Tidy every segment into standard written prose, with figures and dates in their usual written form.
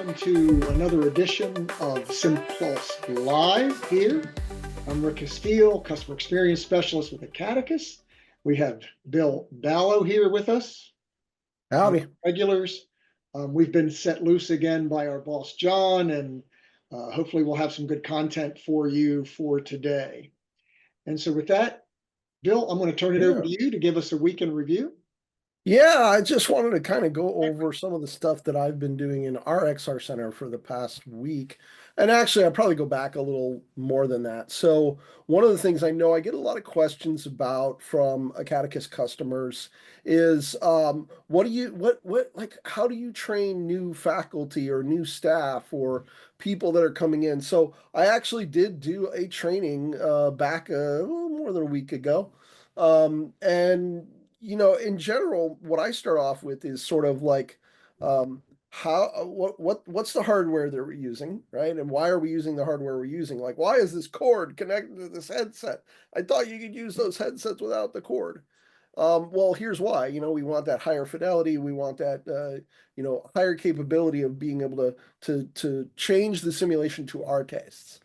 welcome to another edition of Pulse Live here. I'm Rick Castille, Customer Experience Specialist with Acadicus. We have Bill Ballo here with us, Howdy. regulars. We've been set loose again by our boss, John, and hopefully we'll have some good content for you for today. And so with that, Bill, I'm going to turn it over to you to give us a week in review. Yeah, I just wanted to kind of go over some of the stuff that I've been doing in our XR Center for the past week. And actually, I'll probably go back a little more than that. So one of the things I know I get a lot of questions about from Acadicus customers is how do you train new faculty or new staff or people that are coming in? So I actually did do a training back a little more than a week ago. And in general, what I start off with is sort of like, what's the hardware that we're using, right? And why are we using the hardware we're using? Like, why is this cord connected to this headset? I thought you could use those headsets without the cord. Well, here's why. We want that higher fidelity. We want that, higher capability of being able to change the simulation to our tastes.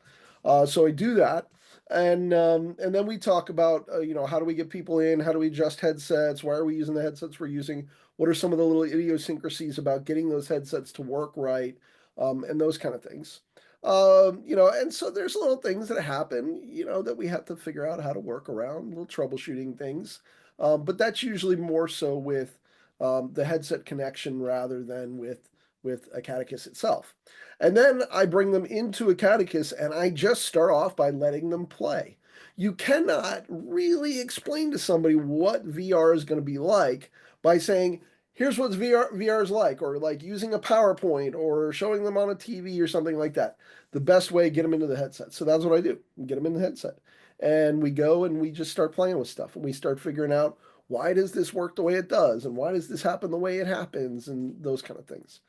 So I do that. And then we talk about, how do we get people in? How do we adjust headsets? Why are we using the headsets we're using? What are some of the little idiosyncrasies about getting those headsets to work right? And those kind of things. And so there's little things that happen, that we have to figure out how to work around, little troubleshooting things. But that's usually more so with the headset connection rather than with Acadicus itself. And then I bring them into Acadicus and I just start off by letting them play. You cannot really explain to somebody what VR is going to be like by saying, here's what VR is like, or like using a PowerPoint or showing them on a TV or something like that. The best way, get them into the headset. So that's what I do. Get them in the headset. And we go and we just start playing with stuff and we start figuring out, why does this work the way it does? And why does this happen the way it happens? And those kind of things.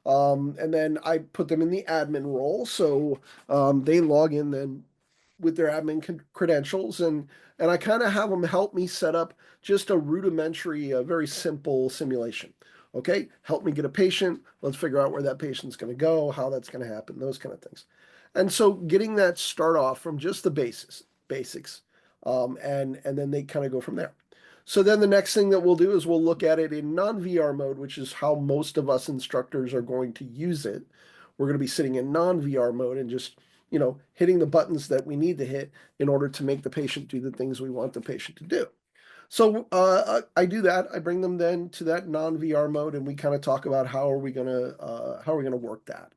And then I put them in the admin role. So they log in then with their admin credentials and I kind of have them help me set up just a rudimentary, very simple simulation. Okay, help me get a patient. Let's figure out where that patient's going to go, how that's going to happen, those kind of things. And so getting that start off from just the basics, and then they kind of go from there. So then the next thing that we'll do is we'll look at it in non-VR mode, which is how most of us instructors are going to use it. We're going to be sitting in non-VR mode and just, hitting the buttons that we need to hit in order to make the patient do the things we want the patient to do. So I do that. I bring them then to that non-VR mode, and we kind of talk about how are we gonna work that.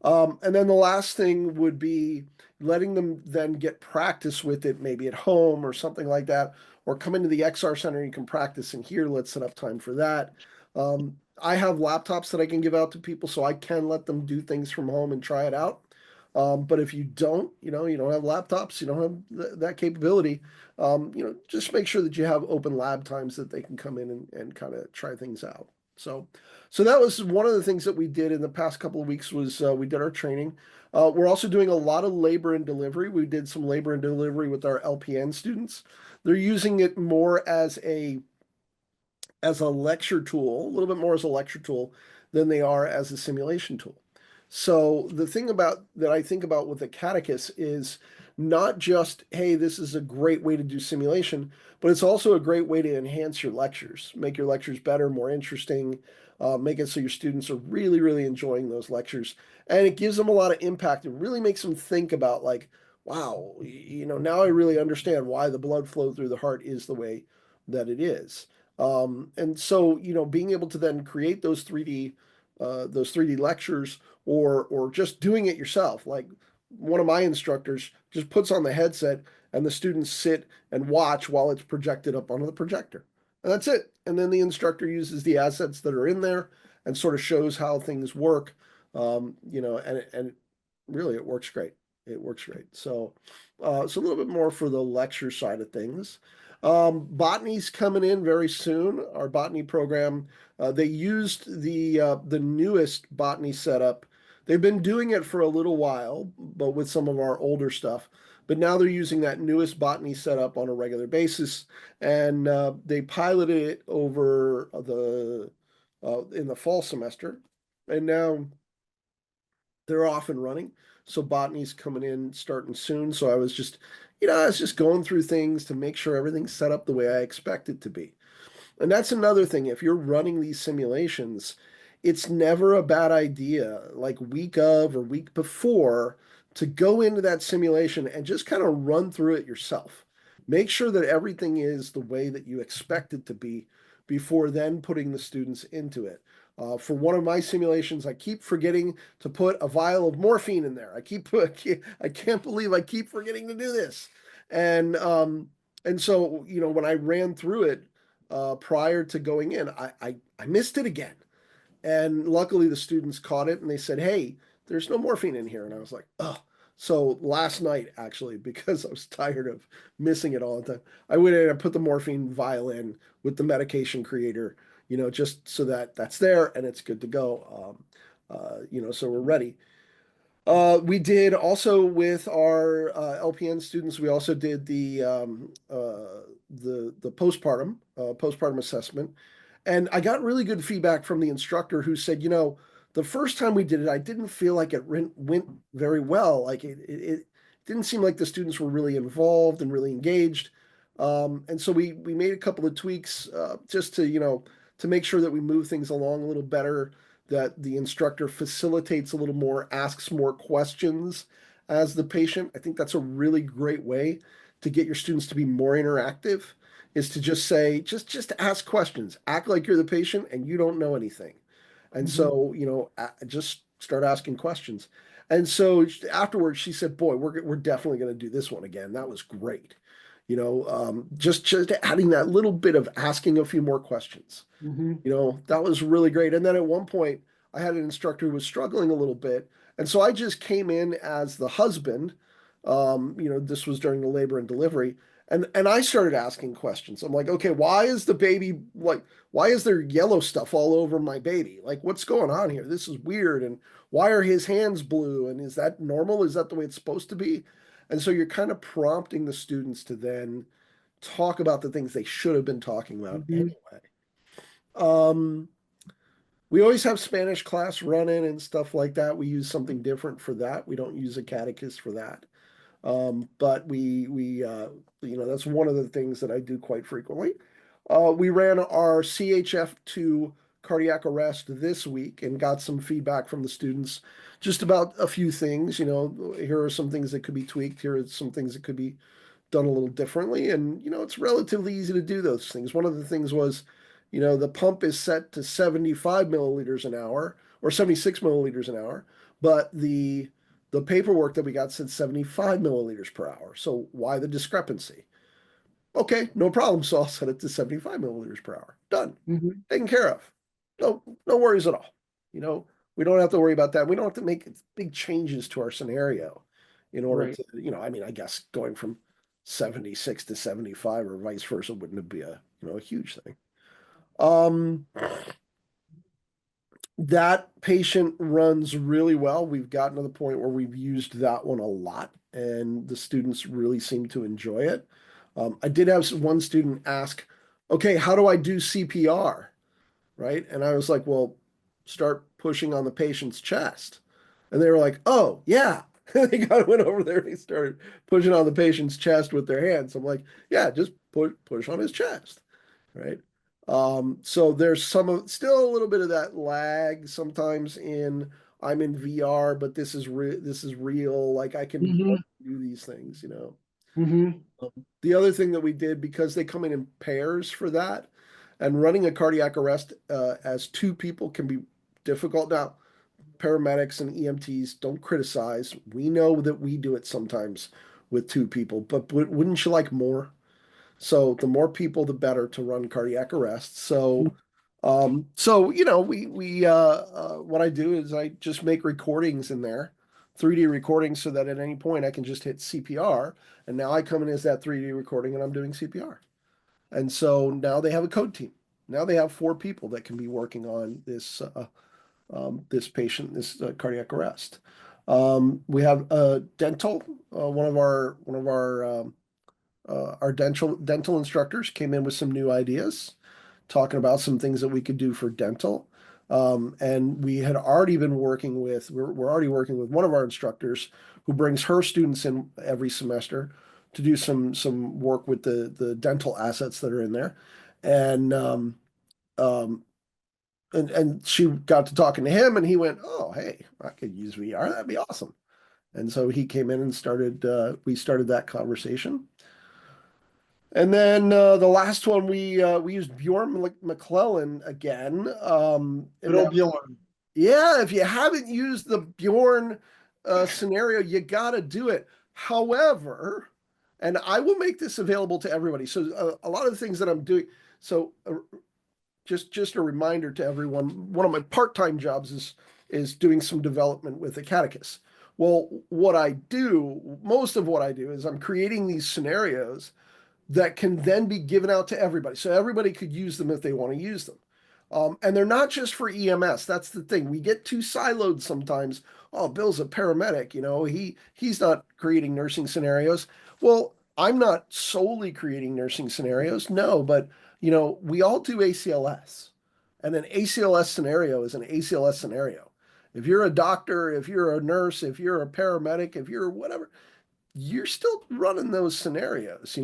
And then the last thing would be letting them then get practice with it, maybe at home or something like that, or come into the XR Center. You can practice in here. Let's set up time for that. I have laptops that I can give out to people, so I can let them do things from home and try it out. But if you don't, you don't have laptops, you don't have that capability, just make sure that you have open lab times that they can come in and kind of try things out. So that was one of the things that we did in the past couple of weeks was we did our training. We're also doing a lot of labor and delivery. We did some labor and delivery with our LPN students. They're using it more as a lecture tool, a little bit more as a lecture tool than they are as a simulation tool. So the thing about that I think about with the Acadicus is not just, hey, this is a great way to do simulation, but it's also a great way to enhance your lectures, make your lectures better, more interesting, make it so your students are really, really enjoying those lectures. And it gives them a lot of impact. It really makes them think about like, wow, now I really understand why the blood flow through the heart is the way that it is. And so, being able to then create those 3D lectures or just doing it yourself. Like one of my instructors just puts on the headset and the students sit and watch while it's projected up onto the projector. And that's it. And then the instructor uses the assets that are in there and sort of shows how things work. And really it works great. It works great. So it's a little bit more for the lecture side of things. Botany's coming in very soon. Our botany program, they used the newest botany setup. They've been doing it for a little while, but with some of our older stuff. But now they're using that newest botany setup on a regular basis, and they piloted it over in the fall semester, and now they're off and running. So botany's coming in starting soon. So I was just, I was just going through things to make sure everything's set up the way I expect it to be. And that's another thing. If you're running these simulations, it's never a bad idea, like week of or week before, to go into that simulation and just kind of run through it yourself. Make sure that everything is the way that you expect it to be before then putting the students into it. For one of my simulations, I keep forgetting to put a vial of morphine in there. I can't believe I keep forgetting to do this. And and so, when I ran through it prior to going in, I missed it again. And luckily the students caught it and they said, "Hey, there's no morphine in here." And I was like, "Oh." So last night, actually, because I was tired of missing it all the time, I went in and put the morphine vial in with the medication creator, just so that that's there and it's good to go. So we're ready. We did also with our LPN students, we also did the postpartum assessment. And I got really good feedback from the instructor who said, the first time we did it, I didn't feel like it went very well. Like it didn't seem like the students were really involved and really engaged. And so we made a couple of tweaks just to make sure that we move things along a little better, that the instructor facilitates a little more, asks more questions as the patient. I think that's a really great way to get your students to be more interactive, is to just say, just ask questions, act like you're the patient and you don't know anything. And Mhm. so, just start asking questions. And so afterwards, she said, "Boy, we're definitely going to do this one again. That was great." Just adding that little bit of asking a few more questions. Mhm. That was really great. And then at one point, I had an instructor who was struggling a little bit. And so I just came in as the husband. This was during the labor and delivery. And I started asking questions. I'm like, okay, why is the baby like, why is there yellow stuff all over my baby? Like, what's going on here? This is weird. And why are his hands blue? And is that normal? Is that the way it's supposed to be? And so you're kind of prompting the students to then talk about the things they should have been talking about Mhm. anyway. Um, we always have Spanish class running and stuff like that. We use something different for that. We don't use Acadicus for that. But that's one of the things that I do quite frequently. We ran our CHF2 cardiac arrest this week and got some feedback from the students just about a few things. Here are some things that could be tweaked. Here are some things that could be done a little differently. And, it's relatively easy to do those things. One of the things was, the pump is set to 75 milliliters an hour or 76 milliliters an hour, but the paperwork that we got said 75 milliliters per hour. So why the discrepancy? Okay, no problem. So I'll set it to 75 milliliters per hour. Done. Mhm. Taken care of. No worries at all. You know, we don't have to worry about that. We don't have to make big changes to our scenario in order Right. to, I guess going from 76 to 75 or vice versa wouldn't be a huge thing. Um, that patient runs really well. We've gotten to the point where we've used that one a lot, and the students really seem to enjoy it. I did have one student ask, "Okay, how do I do CPR?" Right? And I was like, "Well, start pushing on the patient's chest." And they were like, "Oh, yeah." Went over there and they started pushing on the patient's chest with their hands. I'm like, "Yeah, just push on his chest." Right? So there's still a little bit of that lag sometimes in I'm in VR, but this is real. Like I can Mhm. do these things. Mhm. The other thing that we did, because they come in pairs for that, and running a cardiac arrest as two people can be difficult. Now, paramedics and EMTs don't criticize. We know that we do it sometimes with two people, but wouldn't you like more? So the more people, the better to run cardiac arrest. What I do is I just make recordings in there, 3D recordings, so that at any point I can just hit CPR, and now I come in as that 3D recording and I'm doing CPR. And so now they have a code team. Now they have four people that can be working on this patient, this cardiac arrest. We have dental. Our dental instructors came in with some new ideas, talking about some things that we could do for dental. And we had already been working with, we're already working with one of our instructors who brings her students in every semester to do some work with the dental assets that are in there. And um, and she got to talking to him, and he went, "Oh, hey, I could use VR. That'd be awesome." And so he came in and started. We started that conversation. And then the last one we used Bjorn McClellan again. Good And old that Bjorn. Yeah, if you haven't used the Bjorn scenario, you got to do it. However, and I will make this available to everybody. So a lot of the things that I'm doing. So just a reminder to everyone. One of my part-time jobs is doing some development with Acadicus. Well, what I do, most of what I do is I'm creating these scenarios that can then be given out to everybody. So everybody could use them if they want to use them. And they're not just for EMS. That's the thing. We get too siloed sometimes. Oh, Bill's a paramedic, he's not creating nursing scenarios. Well, I'm not solely creating nursing scenarios. No, but we all do ACLS. And an ACLS scenario is an ACLS scenario. If you're a doctor, if you're a nurse, if you're a paramedic, if you're whatever, you're still running those scenarios.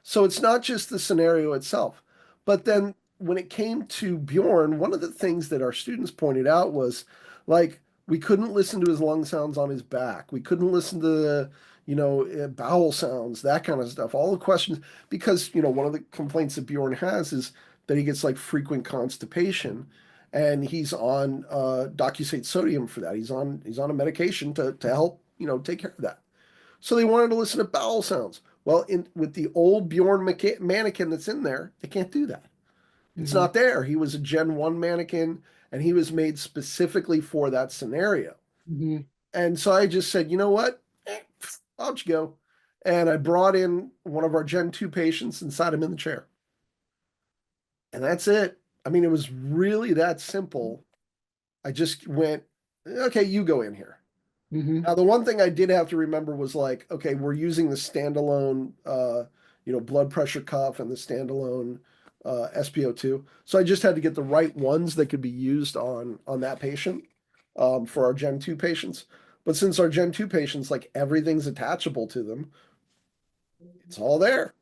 So it's not just the scenario itself. But then when it came to Bjorn, one of the things that our students pointed out was like we couldn't listen to his lung sounds on his back. We couldn't listen to the, bowel sounds, that kind of stuff. All the questions, because, one of the complaints that Bjorn has is that he gets like frequent constipation. And he's on docusate sodium for that. He's on a medication to help, take care of that. So they wanted to listen to bowel sounds. Well, with the old Bjorn mannequin that's in there, they can't do that. It's Mhm. not there. He was a Gen 1 mannequin, and he was made specifically for that scenario. Mhm. And so I just said, you know what? I'll just go. And I brought in one of our Gen 2 patients and sat him in the chair. And that's it. I mean, it was really that simple. I just went, okay, you go in here. Mhm. Now, the one thing I did have to remember was like, okay, we're using the standalone, blood pressure cuff and the standalone SpO2. So I just had to get the right ones that could be used on that patient for our Gen 2 patients. But since our Gen 2 patients, like everything's attachable to them, it's all there.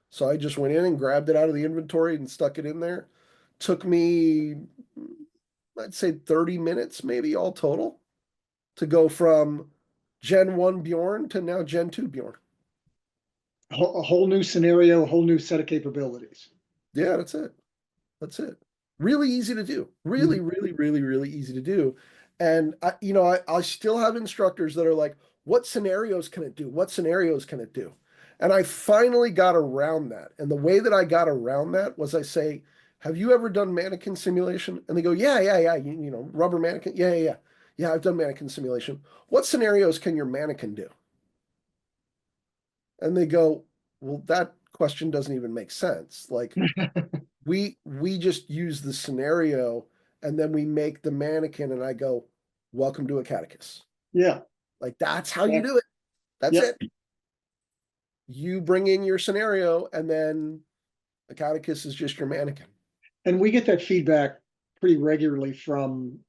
So I just went in and grabbed it out of the inventory and stuck it in there. Took me, I'd say 30 minutes maybe all total to go from Gen 1 Bjorn to now Gen 2 Bjorn. A whole new scenario, a whole new set of capabilities. Yeah, that's it. That's it. Really easy to do. Mhm. Really, really, really, really easy to do. And I still have instructors that are like, what scenarios can it do? What scenarios can it do? And I finally got around that. And the way that I got around that was I say, have you ever done mannequin simulation? And they go, yeah, yeah, yeah. Rubber mannequin. Yeah, yeah, yeah. Yeah, I've done mannequin simulation. What scenarios can your mannequin do? And they go, well, that question doesn't even make sense. Like we just use the scenario and then we make the mannequin and I go, welcome to Acadicus. Yeah. Like that's how you Yeah. do it. That's Yep. it. You bring in your scenario and then Acadicus is just your mannequin. And we get that feedback pretty regularly from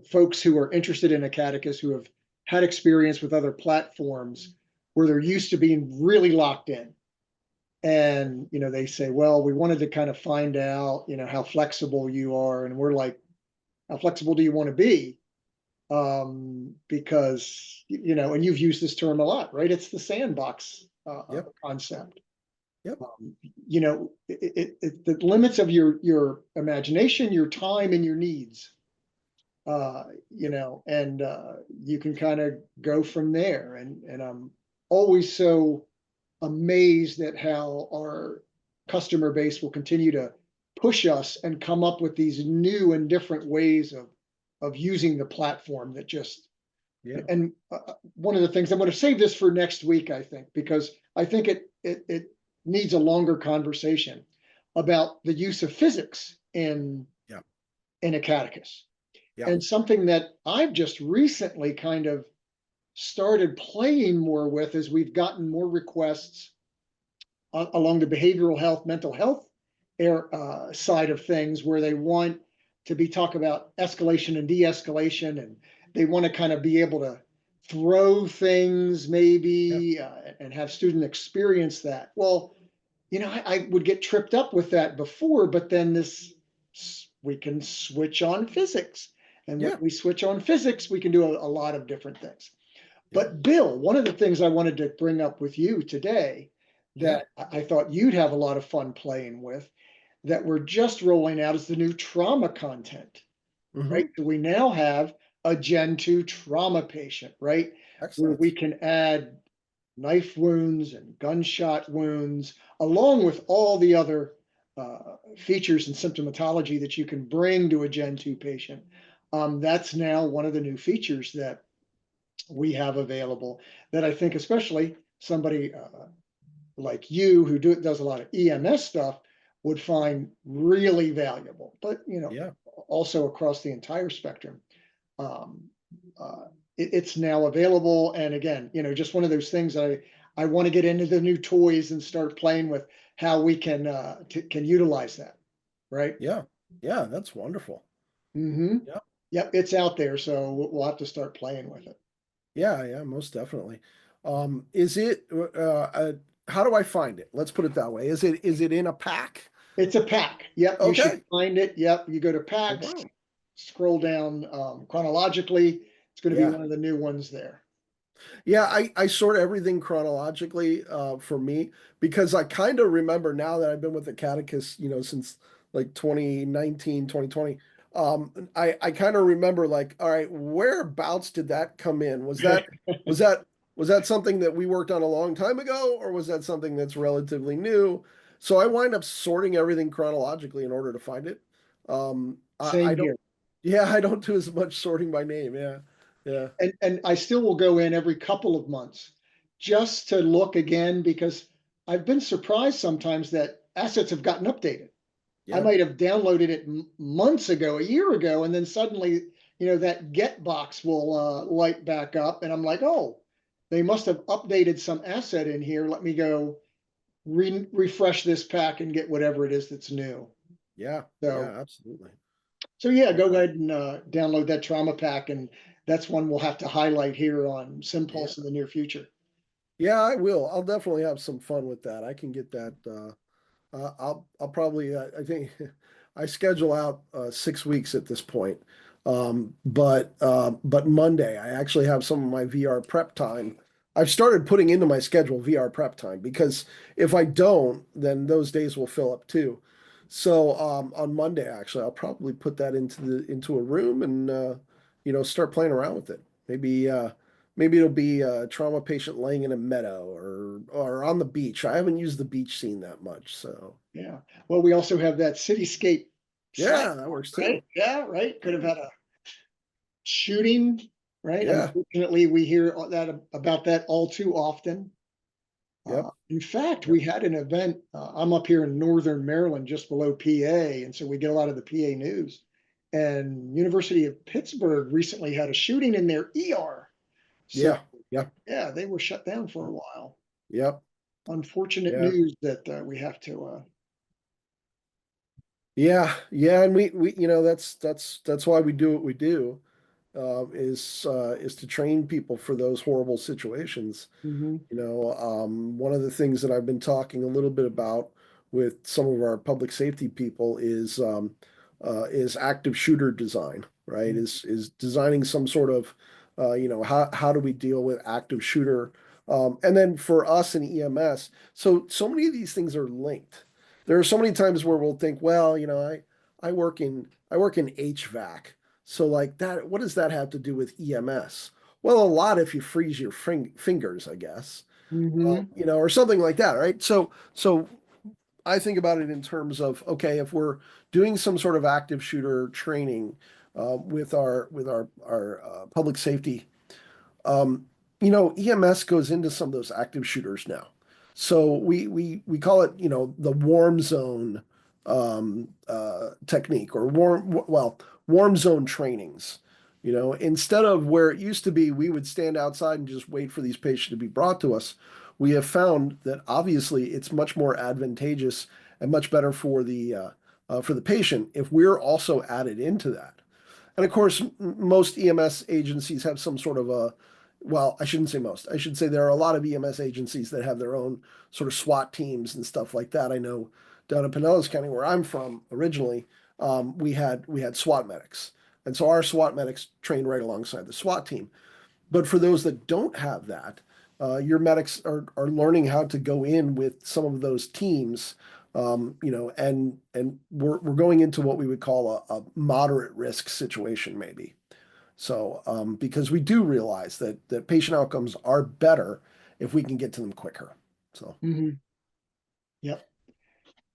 folks who are interested in Acadicus, who have had experience with other platforms where they're used to being really locked in. And, they say, well, we wanted to kind of find out, how flexible you are. And we're like, how flexible do you want to be? Because, and you've used this term a lot, right? It's the sandbox Yep. concept. Yep. The limits of your imagination, your time, and your needs. And you can kind of go from there. And I'm always so amazed at how our customer base will continue to push us and come up with these new and different ways of using the platform that just Yeah. and one of the things I'm going to save this for next week, I think, because I think it needs a longer conversation about the use of physics Yeah. in Acadicus. Yeah. And something that I've just recently kind of started playing more with as we've gotten more requests along the behavioral health, mental health side of things, where they want to be talk about escalation and de-escalation, and they want to kind of be able to throw things Yeah. maybe and have student experience that. Well, I would get tripped up with that before, but then we can switch on physics. And when Yeah. we switch on physics, we can do a lot of different things. Yeah. But Bill, one of the things I wanted to bring up with you today Yeah. that I thought you'd have a lot of fun playing with, that we're just rolling out is the new trauma content, right? Hmm. So we now have a Gen 2 trauma patient, right? Where we Excellent. can add knife wounds and gunshot wounds, along with all the other features and symptomatology that you can bring to a Gen 2 patient. That's now one of the new features that we have available that I think, especially somebody like you who does a lot of EMS stuff, would find really valuable. But Yeah. also across the entire spectrum. Um, it's now available. And again, just one of those things I want to get into the new toys and start playing with how we can utilize that. Right. Yeah. Yeah. That's wonderful. Mm-hmm. Yeah. Yep. It's out there. So we'll have to start playing with it. Yeah. Yeah. Most definitely. Is it, how do I find it? Let's put it that way. Is it in a pack? It's a pack. Yep. You should Okay. find it. Yep. You go to Oh, packs, wow. scroll down chronologically. It's going to be Yeah. one of the new ones there. Yeah, I sort everything chronologically for me because I kind of remember now that I've been with the Catechist, since like 2019, 2020. I kind of remember like, all right, whereabouts did that come in? Was that was that something that we worked on a long time ago, or was that something that's relatively new? So I wind up sorting everything chronologically in order to find it. I Same don't, here. yeah, I don't do as much sorting by name. Yeah, yeah, And I still will go in every couple of months just to look again because I've been surprised sometimes that assets have gotten updated. I yeah. might have downloaded it months ago, a year ago, and then suddenly, that get box will light back up, and I'm like, oh, they must have updated some asset in here. Let me go refresh this pack and get whatever it is that's new. Yeah, yeah, So, absolutely. so yeah, Yeah, go ahead and download that trauma pack, and that's one we'll have to highlight here on yeah, Simpulse in the near future. yeah. I will. I'll definitely have some fun with that. I can get that. I'll probably. I think I schedule out 6 weeks at this point. But Monday I actually have some of my VR prep time. I've started putting into my schedule VR prep time because if I don't, then those days will fill up too. So on Monday, actually, I'll probably put that into a room and start playing around with it. Maybe it'll be a trauma patient laying in a meadow or on the beach. I haven't used the beach scene that much, so Yeah. Well, we also have that cityscape side, yeah, that works right? too. Yeah, right. Could have Yeah, had a shooting, right? yeah, Unfortunately, we hear about that all too often. yep, In fact, yep, we had an event. I'm up here in northern Maryland, just below PA, and so we get a lot of the PA news. And University of Pittsburgh recently had a shooting in their ER. So yeah, yep, yeah, they were shut down for a while. yep, Unfortunate yeah, news that we have to. yeah, yeah, and we that's why we do what we do, is to train people for those horrible situations. Mhm. One of the things that I've been talking a little bit about with some of our public safety people is active shooter design, right? Is designing some sort of how do we deal with active shooter, and then for us in EMS, so many of these things are linked. There are so many times where we'll think, well, I work in HVAC, so like that, what does that have to do with EMS? Well, a lot if you freeze your fingers, I guess, Mhm. or something like that, right? So I think about it in terms of, okay, if we're doing some sort of active shooter training with our public safety, EMS goes into some of those active shooters now. So we call it, the warm zone technique or warm zone trainings. Instead of where it used to be, we would stand outside and just wait for these patients to be brought to us. We have found that obviously it's much more advantageous and much better for for the patient if we're also added into that. And of course, most EMS agencies have some sort of a, well, I shouldn't say most. I should say there are a lot of EMS agencies that have their own sort of SWAT teams and stuff like that. I know down in Pinellas County, where I'm from originally, we had SWAT medics, and so our SWAT medics trained right alongside the SWAT team. But for those that don't have that, your medics are learning how to go in with some of those teams, and we're going into what we would call a moderate risk situation, maybe. So, because we do realize that patient outcomes are better if we can get to them quicker. So Mhm. Yep.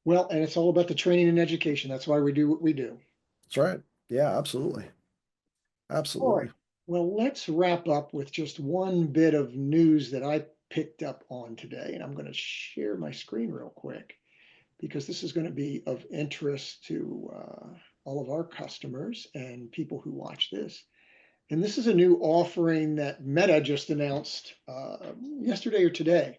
Well, and it's all about the training and education. That's why we do what we do. that's right. Yeah, absolutely. All right. Absolutely. Well, let's wrap up with just one bit of news that I picked up on today. And I'm going to share my screen real quick because this is going to be of interest to all of our customers and people who watch this. And this is a new offering that Meta just announced yesterday or today.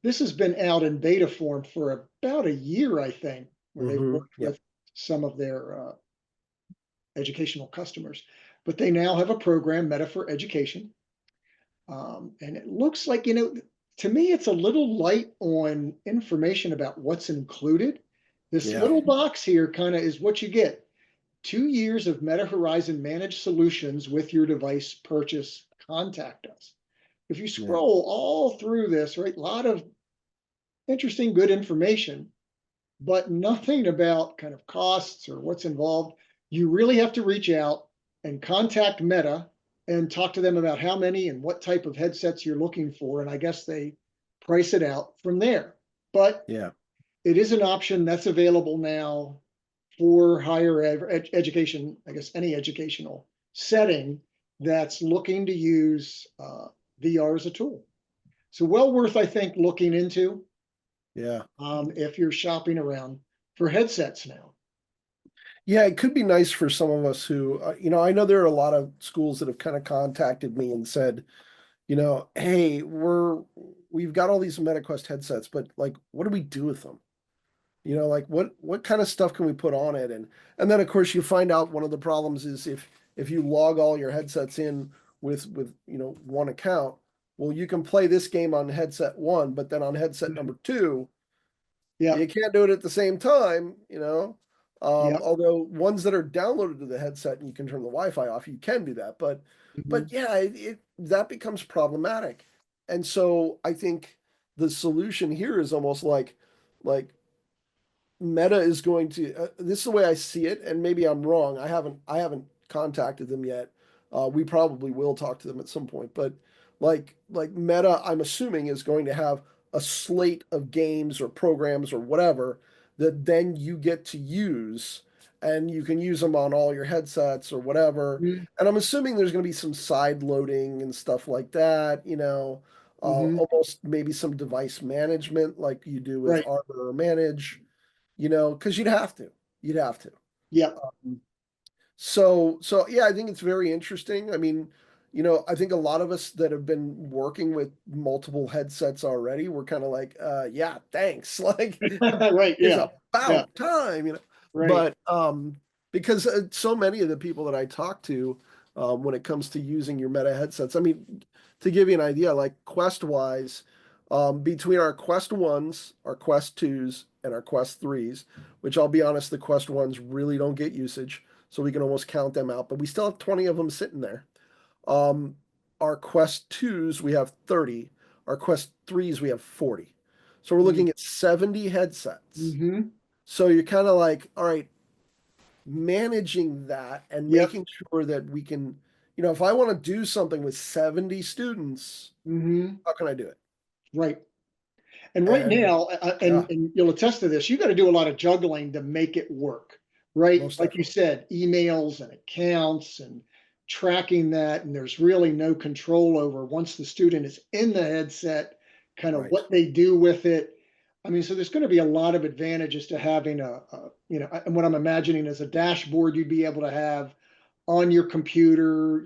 This has been out in beta form for about a year, I think, where they've worked Yep. with some of their educational customers. But they now have a program, Meta for Education. And it looks like, to me, it's a little light on information about what's included. This Yeah. little box here kind of is what you get. 2 years of Meta Horizon managed solutions with your device purchase. Contact us. If you Yeah. scroll all through this, right, a lot of interesting, good information, but nothing about kind of costs or what's involved. You really have to reach out and contact Meta and talk to them about how many and what type of headsets you're looking for. And I guess they price it out from there. But Yeah. it is an option that's available now for higher education, I guess any educational setting that's looking to use VR as a tool. So well worth, I think, looking into Yeah. if you're shopping around for headsets now. Yeah, it could be nice for some of us who, I know there are a lot of schools that have kind of contacted me and said, hey, we've got all these MetaQuest headsets, but like, what do we do with them? Like what kind of stuff can we put on it? And then of course you find out one of the problems is if you log all your headsets in with one account, well, you can play this game on headset one, but then on headset number two, you Yep, can't do it at the same time. yep. Although ones that are downloaded to the headset and you can turn the Wi-Fi off, you can do that. But Mhm. yeah, that becomes problematic. And so I think the solution here is almost like Meta is going to. This is the way I see it, and maybe I'm wrong. I haven't contacted them yet. We probably will talk to them at some point, but like Meta, I'm assuming is going to have a slate of games or programs or whatever that then you get to use, and you can use them on all your headsets or whatever. Mhm. And I'm assuming there's going to be some side loading and stuff like that. Mhm. Almost maybe some device management like you do with Right. Arbor or Manage, because you'd have to. You'd have to. Yep. So yeah, I think it's very interesting. I mean, I think a lot of us that have been working with multiple headsets already, we're kind of like, yeah, thanks. Like Right. it's Yeah. Yeah. about time. Right. But because so many of the people that I talk to, when it comes to using your Meta headsets, I mean, to give you an idea, like Quest wise, between our Quest ones, our Quest twos, and our Quest threes, which I'll be honest, the Quest ones really don't get usage, so we can almost count them out. But we still have 20 of them sitting there. Um, our Quest twos, we have 30. Our Quest threes, we have 40. So we're looking at 70 headsets. Mm-hmm. So you're kind of like, all right, managing that and Yep. making sure that we can, if I want to do something with 70 students, Mm-hmm. how can I do it? Right. And right And now, yeah, and you'll attest to this, you got to do a lot of juggling to make it work, right? most Like you definitely. said, emails and accounts and tracking that, and there's really no control over once the student is in the headset, kind of Right. what they do with it. I mean, so there's going to be a lot of advantages to having and what I'm imagining is a dashboard you'd be able to have on your computer,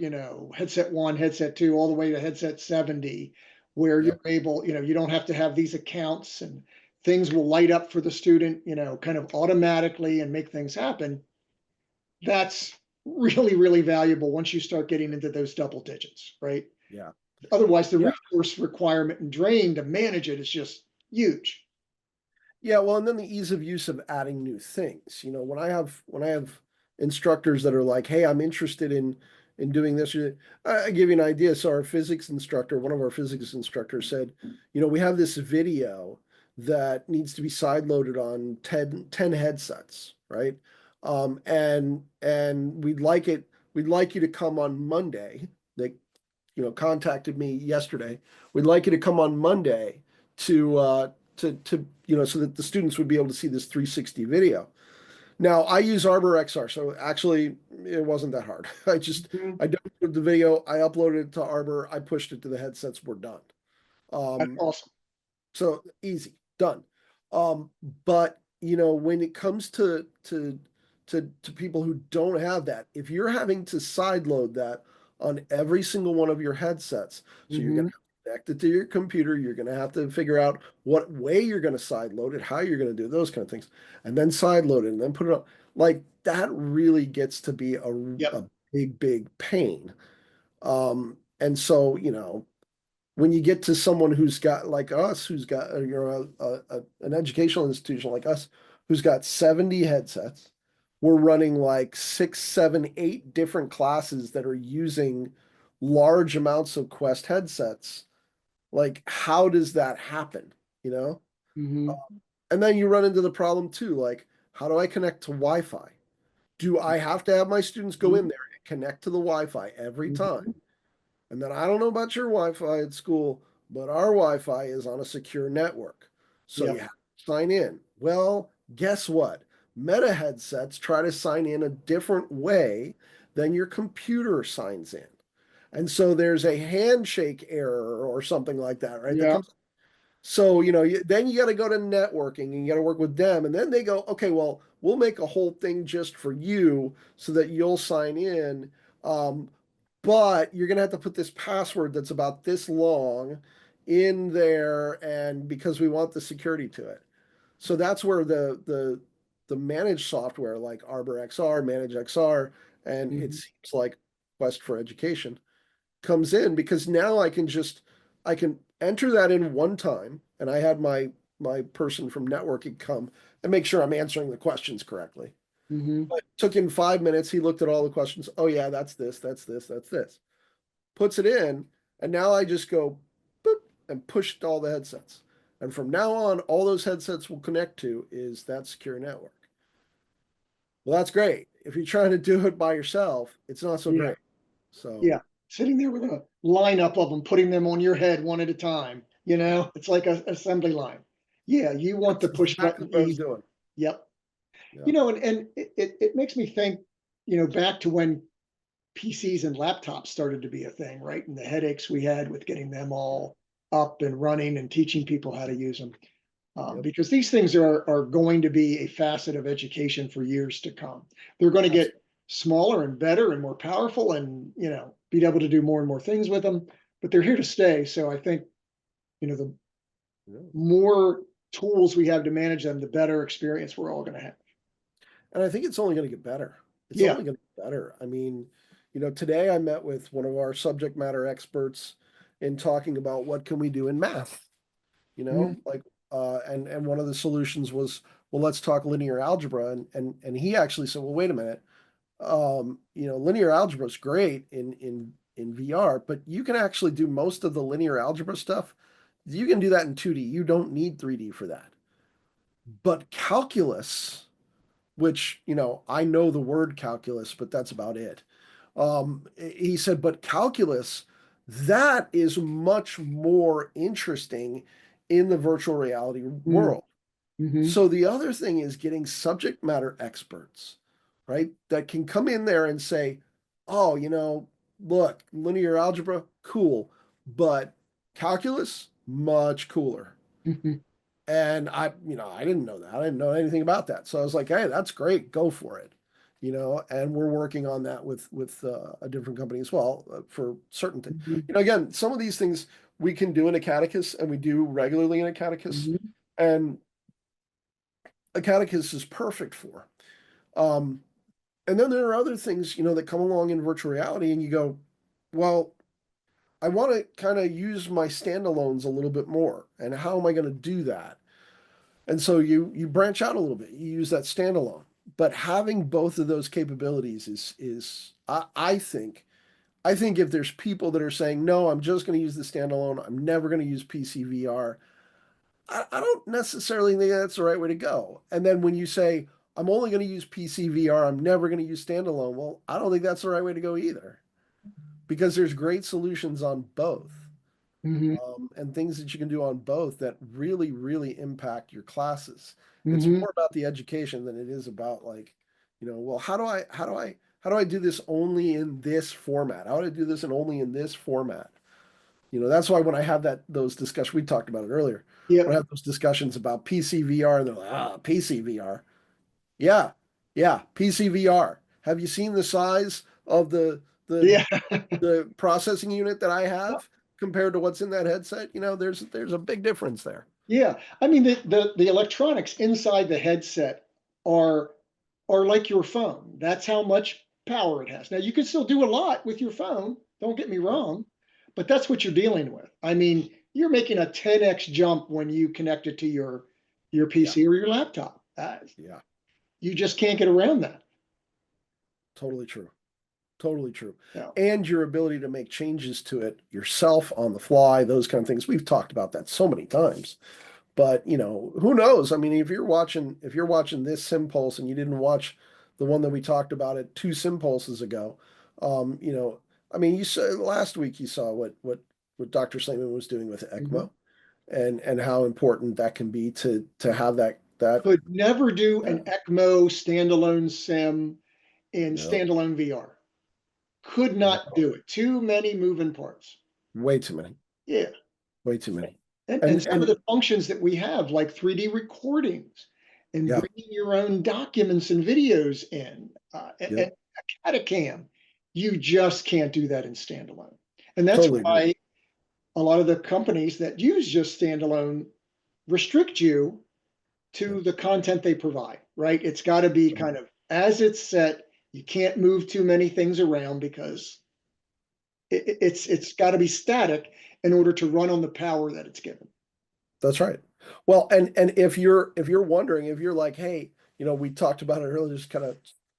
headset one, headset two, all the way to headset 70, where you're Yep. able, you don't have to have these accounts and things will light up for the student, kind of automatically and make things happen. That's really, really valuable once you start getting into those double digits, right? Yeah. Otherwise, the Yeah. resource requirement and drain to manage it is just huge. Yeah, well, and then the ease of use of adding new things. When I have instructors that are like, "Hey, I'm interested in doing this," I give you an idea. So our physics instructor, one of our physics instructors said, we have this video that needs to be side loaded on 10 headsets, right? And we'd like you to come on Monday. They, contacted me yesterday. We'd like you to come on Monday to so that the students would be able to see this 360 video. Now I use Arbor XR, so actually it wasn't that hard. Mhm. I downloaded the video, I uploaded it to Arbor, I pushed it to the headsets, we're done. That's Um, awesome. so easy, done. But when it comes to people who don't have that, if you're having to sideload that on every single one of your headsets, so you're going Hmm. to connect it to your computer, you're going to have to figure out what way you're going to sideload it, how you're going to do those kind of things, and then sideload it and then put it up. Like that really gets to be a Yep. big, big pain. And so, when you get to someone who's got like us, who's got an educational institution like us, who's got 70 headsets, we're running like 6, 7, 8 different classes that are using large amounts of Quest headsets. Like, how does that happen? You know? Hmm. And then you run into the problem too, like, how do I connect to Wi-Fi? Do I have to have my students go in there and connect to the Wi-Fi every time? Hmm. And then I don't know about your Wi-Fi at school, but our Wi-Fi is on a secure network. So you Yep. have to sign in. Well, guess what? Meta headsets try to sign in a different way than your computer signs in. And so there's a handshake error or something like that, right? That Yeah. comes. So, then you got to go to networking and you got to work with them. And then they go, okay, well, we'll make a whole thing just for you so that you'll sign in. Um, but you're going to have to put this password that's about this long in there. And because we want the security to it. So that's where the managed software like Arbor XR, Manage XR, and it Hmm. seems like Quest for Education comes in because now I can enter that in one time and I had my person from networking come and make sure I'm answering the questions correctly. Hmm. But it took him 5 minutes. He looked at all the questions. Oh yeah, that's this, that's this, that's this. Puts it in, and now I just go boop and push all the headsets. And from now on, all those headsets will connect to is that secure network. Well, that's great. If you're trying to do it by yourself, it's not so Yeah. great. So Yeah. Sitting there with a lineup of them, putting them on your head one at a time, it's like a assembly line. Yeah, you want that's the push exactly button what I was easy. doing. Yep. Yeah. And it makes me think, back to when PCs and laptops started to be a thing, right? And the headaches we had with getting them all up and running and teaching people how to use them. Yep. Because these things are going to be a facet of education for years to come. They're going to get Absolutely. smaller and better and more powerful, and be able to do more and more things with them. But they're here to stay. So I think the Yeah. more tools we have to manage them, the better experience we're all going to have. And I think it's only going to get better. It's Yeah. only going to get better. I mean, today I met with one of our subject matter experts in talking about what can we do in math, Mhm. like and one of the solutions was, well, let's talk linear algebra. And he actually said, well, wait a minute. Linear algebra is great in VR, but you can actually do most of the linear algebra stuff. You can do that in 2D. You don't need 3D for that. But calculus, which, I know the word calculus, but that's about it. He said, but calculus, that is much more interesting in the virtual reality Mm. world. Mhm. So the other thing is getting subject matter experts, right? That can come in there and say, oh, look, linear algebra, cool, but calculus, much cooler. Mhm. And I didn't know that. I didn't know anything about that. So I was like, hey, that's great. Go for it. And we're working on that with a different company as well for certain things. Mhm. Again, some of these things we can do in Acadicus and we do regularly in Acadicus. Mhm. And Acadicus is perfect for. Um, and then there are other things, that come along in virtual reality, and you go, well, I want to kind of use my standalones a little bit more. And how am I going to do that? And so you branch out a little bit. You use that standalone. But having both of those capabilities is I think if there's people that are saying, no, I'm just going to use the standalone, I'm never going to use PCVR, I don't necessarily think that's the right way to go. And then when you say, I'm only going to use PCVR, I'm never going to use standalone, well, I don't think that's the right way to go either, because there's great solutions on both. Hmm. And things that you can do on both that really, really impact your classes. It's Hmm. more about the education than it is about like, well, how do I do this only in this format? How do I do this and only in this format? That's why when I have those discussions, we talked about it earlier. When I Yep. have those discussions about PCVR, and they're like, PCVR. Yeah, yeah, PCVR. Have you seen the size of the Yeah. the processing unit that I have compared to what's in that headset? There's a big difference there. Yeah. I mean, the electronics inside the headset are are like your phone. That's how much power it has. Now you can still do a lot with your phone, don't get me Yeah, wrong, but that's what you're dealing with. I mean, you're making a 10x jump when you connect it to your yeah, PC or your laptop. yeah. You just can't get around that. Totally true. Totally true. Yeah. And your ability to make changes to it yourself on the fly, those kind of things. We've talked about that so many times. But who knows? I mean, if you're watching this Simpulse and you didn't watch the one that we talked about it 2 Simpulses ago, um, you know, I mean, you saw last week you saw what Dr. Slayman was doing with Mhm. ECMO and how important that can be to have that. Could never do Yeah, an ECMO standalone sim in no, standalone VR. Could not no, do it. Too many moving parts. way too many, Yeah. way too many. And And some of and the functions that we have, like 3D recordings and yeah, bringing your own documents and videos in, yep, and a Catacam, you just can't do that in standalone. And that's totally agree. why a lot of the companies that use just standalone restrict you Yep. to the content they provide, right? It's got to be kind of as it's set. You can't move too many things around because it's got to be static in order to run on the power that it's given. That's right. Well, and if you're wondering, if you're like, hey, we talked about it earlier, just kind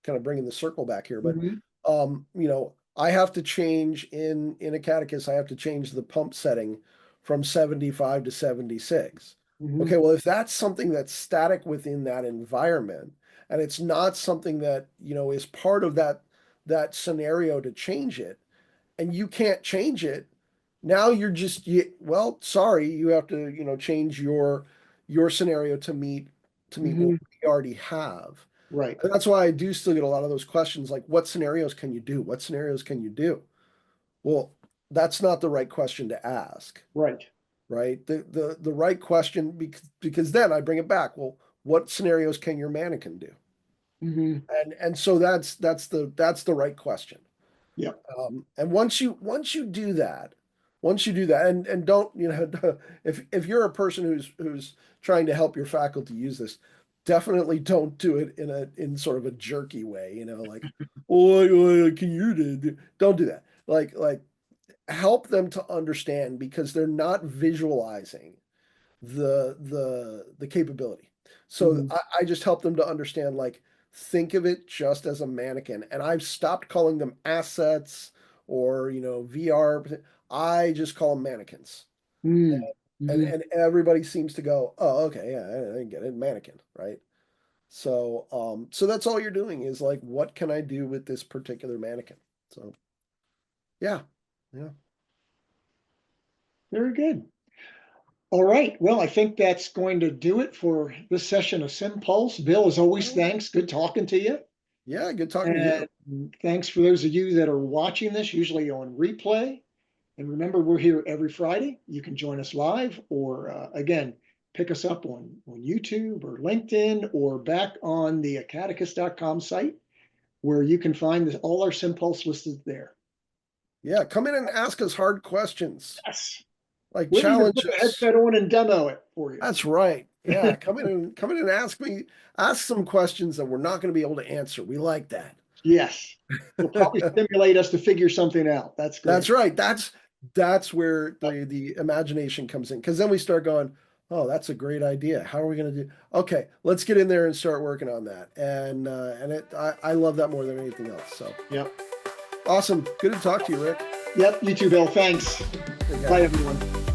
of bringing the circle back here, but Mhm. I have to change in a catechus, I have to change the pump setting from 75 to 76. Mhm. Okay, well, if that's something that's static within that environment, and it's not something that, is part of that scenario to change it, and you can't change it, now you're just well, sorry, you have to, change your scenario to meet what Mhm. we already have. Right. And that's why I do still get a lot of those questions like, what scenarios can you do? What scenarios can you do? Well, that's not the right question to ask, Right. right? The right question, because then I bring it back. Well, what scenarios can your mannequin do? Mhm. And so that's the right question. Yep. And once you do that, and don't, if you're a person who's trying to help your faculty use this, definitely don't do it in sort of a jerky way, like, oh, can you do? Don't do that. Like help them to understand, because they're not visualizing the capability. So Mhm. I just help them to understand, like, think of it just as a mannequin. And I've stopped calling them assets or, VR. I just call them mannequins. Mm. And Mhm. and everybody seems to go, oh, okay, yeah, I get it, mannequin, right? So that's all you're doing is like, what can I do with this particular mannequin? So yeah, yeah. Very good. All right. Well, I think that's going to do it for this session of SimPulse. Bill, as always, Well, thanks. Good talking to you. yeah, good talking to you. And thanks for those of you that are watching this, usually on replay. And remember, we're here every Friday. You can join us live or, again, pick us up on YouTube or LinkedIn or back on the acadicus.com site where you can find all our SimPulse listed there. Yeah, come in and ask us hard questions, Yes. like We'll even put the challenges. headset on and demo it for you. That's right. Yeah, come in and ask some questions that we're not going to be able to answer. We like that. Yes. It'll probably stimulate us to figure something out. That's great. That's right. That's where the imagination comes in. Because then we start going, oh, that's a great idea. How are we going to do? Okay, let's get in there and start working on that. And I love that more than anything else. So Yep. awesome. Good to talk to you, Rick. Yep. You too, Bill. Thanks. Okay. Bye, everyone.